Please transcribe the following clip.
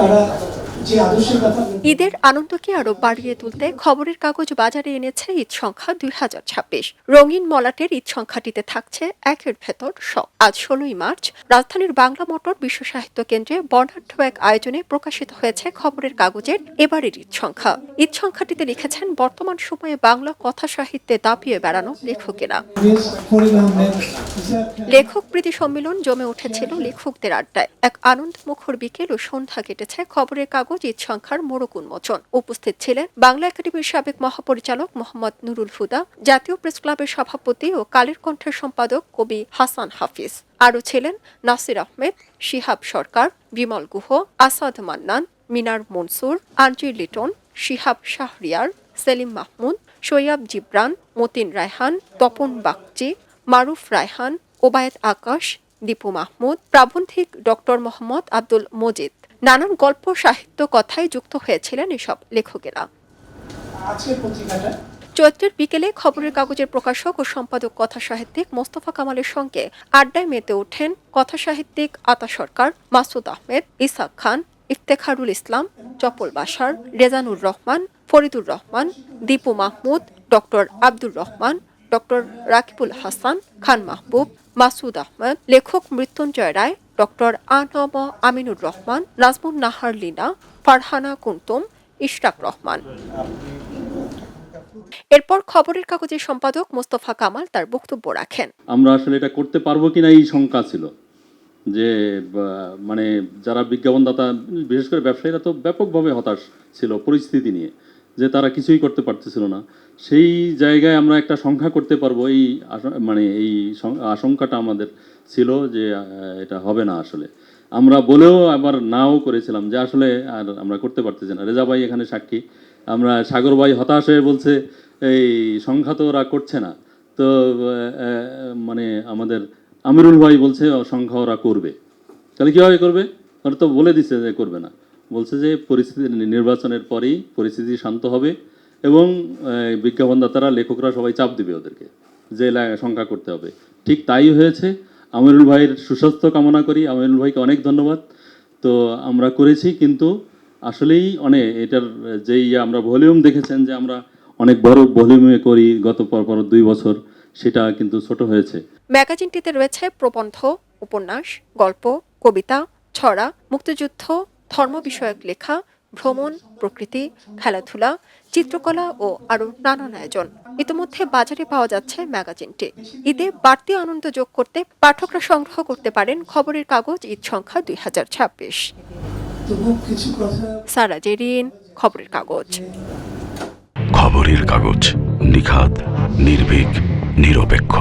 তারা যে আদর্শের কথা ঈদের আনন্দকে আরো বাড়িয়ে তুলতে খবরের কাগজ বাজারে এনেছে ঈদ সংখ্যা 2026। রঙিন মলাটের ঈদ সংখ্যাটিতে থাকছে একের ভেতর সব। আজ 16ই মার্চ রাজধানীর বাংলা মোটর বিশ্ব সাহিত্য কেন্দ্রে বর্ণাঢ্য এক আয়োজনে প্রকাশিত হয়েছে খবরের কাগজের এবারের ঈদ সংখ্যা। ঈদ সংখ্যাটিতে লিখেছেন বর্তমান সময়ে বাংলা কথা সাহিত্যে দাপিয়ে বেড়ানো লেখকেরা। লেখক প্রীতি সম্মেলন জমে উঠেছিল লেখকদের আড্ডায়। এক আনন্দমুখর বিকেল ও সন্ধ্যা কেটেছে খবরের কাগজ ঈদ সংখ্যার মোড়ক উন্মোচন। উপস্থিত ছিলেন বাংলা একাডেমির সাবেক মহাপরিচালক মোহাম্মদ নুরুল হুদা, জাতীয় প্রেস ক্লাবের সভাপতি ও কালের কণ্ঠের সম্পাদক কবি হাসান হাফিজ। আরও ছিলেন নাসির আহমেদ, শিহাব সরকার, বিমল গুহ, আসাদ মান্নান, মিনার মনসুর, আঞ্জির লিটন, শিহাব শাহরিয়ার, সেলিম মাহমুদ, সৈয়াব জিবরান, মতিন রায়হান, তপন বাগচি, মারুফ রায়হান, ওবায়েদ আকাশ, দীপু মাহমুদ, প্রাবন্ধিক ডক্টর মোহাম্মদ আব্দুল মজিদ। নানান গল্প সাহিত্য কথায় যুক্ত হয়েছিলেন এসব লেখকেরা। চৈত্রের বিকেলে খবরের কাগজের প্রকাশক ও সম্পাদক কথা সাহিত্যিক মোস্তফা কামালের সঙ্গে আড্ডায় মেতে ওঠেন কথা সাহিত্যিক আতা সরকার, মাসুদ আহমেদ, ইসাক খান, ইফতেখারুল ইসলাম, চপল বাশার, রেজানুর রহমান, ফরিদুর রহমান, দীপু মাহমুদ, ডক্টর আব্দুর রহমান, ডক্টর রাকিবুল হাসান, খান মাহবুব, মাসুদ আহমেদ, লেখক মৃত্যুঞ্জয় রায়, ডক্টর আনম আমিনুর রহমান, নাজমুন নাহার লিনা, ফারহানা কুন্তুম, ইশরাক রহমান। এরপর খবরের কাগজের সম্পাদক মোস্তফা কামাল তার বক্তব্য রাখেন। আমরা আসলে এটা করতে পারবো কিনা এই শঙ্কা ছিল, যে মানে যারা বিজ্ঞাপনদাতা বিশেষ করে ব্যবসায়ীরা তো ব্যাপকভাবে হতাশ ছিল পরিস্থিতি নিয়ে, যে তারা কিছুই করতে পারতেছিল না। সেই জায়গায় আমরা একটা সংখ্যা করতে পারবো এই মানে এই আশঙ্কাটা আমাদের ছিল যে এটা হবে না। আসলে আমরা বলেও আবার নাও করেছিলাম যে আসলে আর আমরা করতে পারতেছি না। রেজা ভাই এখানে সাক্ষী, আমরা সাগর ভাই হতাশ হয়ে বলছে এই সংখ্যা তো ওরা করছে না। তো মানে আমাদের আমিরুল ভাই বলছে সংখ্যা ওরা করবে। তাহলে কীভাবে করবে? ওরা তো বলে দিচ্ছে যে করবে না, বলছে যে পরিস্থিতি নির্বাচনের পরেই পরিস্থিতি শান্ত হবে এবং বিজ্ঞাপনদাতারা লেখকরা সবাই চাপ দিবে ওদেরকে যে সংখ্যা করতে হবে। ঠিক তাই হয়েছে। আমিরুল ভাইয়ের সুস্বাস্থ্য কামনা করি, আমিরুল ভাইকে অনেক ধন্যবাদ। তো আমরা করেছি, কিন্তু আসলেই অনেক এটার যেই আমরা ভলিউম দেখেছেন যে আমরা অনেক বড় ভলিউমে করি গত পর 2 বছর, সেটা কিন্তু ছোট হয়েছে। ম্যাগাজিনটিতে রয়েছে প্রবন্ধ, উপন্যাস, গল্প, কবিতা, ছড়া, মুক্তিযুদ্ধ, ধর্ম বিষয়ক লেখা, ভ্রমণ, প্রকৃতি, খেলাধুলা, চিত্রকলা ও আরো নানান আয়োজন। ইতিমধ্যে বাজারে পাওয়া যাচ্ছে ম্যাগাজিনটি। ঈদে বাড়তি আনন্দ যোগ করতে পাঠকরা সংগ্রহ করতে পারেন খবরের কাগজ ঈদ সংখ্যা 2026। সারা জেরিন, খবরের কাগজ। খবরের কাগজ, নিখাত, নির্ভীক, নিরপেক্ষ।